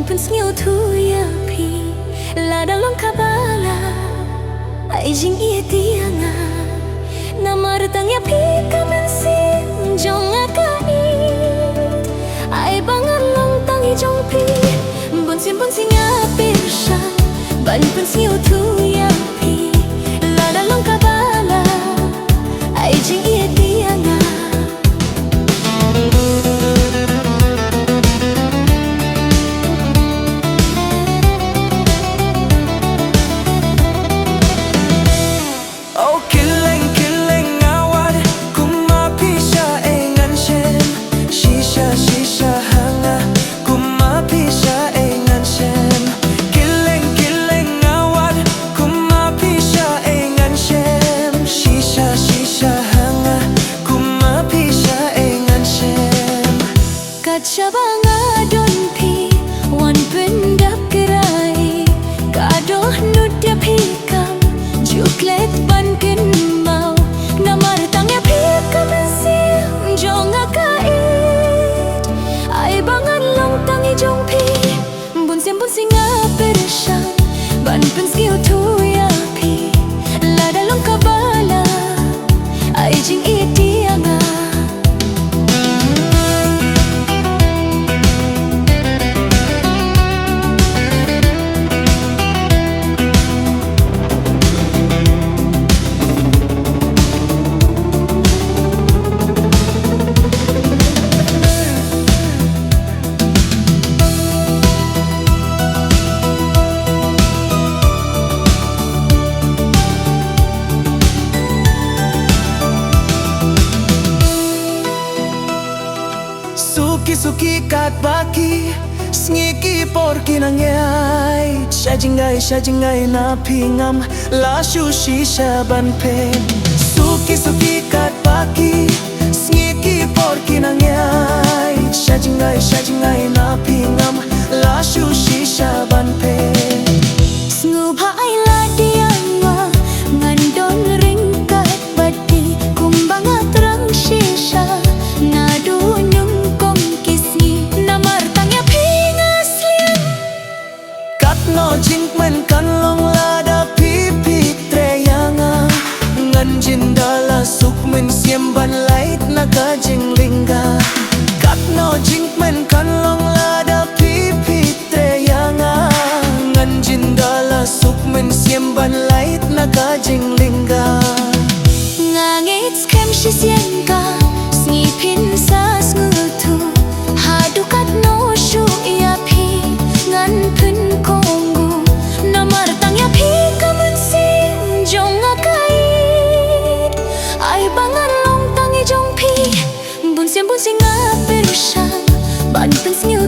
pun sngeu thu ya phi la da long kabala ai jing ia tianga namar tang ya phi kamen si jong akai ai bangan long tang i jong phi bun sim ya persha ban pun sngeu thu ya phi la da long kabala ai jing ia tianga Chabanga don phi wan pendap kerai kadoh nudya phi kam juklet ban ken mau namar tangya phi kam si jonga kait ai bangan long tangi jong phi bun singa pershan ban pen skiu thu ya phi la da long kabala ai jing itianga Suki kat baki sngi porki nangyay Shajingay na pingam la shisha ban pen Suki kat baki sngi porki nangyay Shajingay na pingam la shisha ban pen Sngu bhai la dianga ngandon ringkat bati kumbanga terang shisha ngadu no jing men kan long la da pi treyanga ngan jin dala suk men siem ban light na ka jing linga kat no jing men kan long la da pi treyanga ngan jin dala suk men siem ban light na ka jing linga ngangit skem shi sienka sni pin sa sngu thu hadu kat no shu ya pi ngan pun ko bun singa pershan ban pen sngeu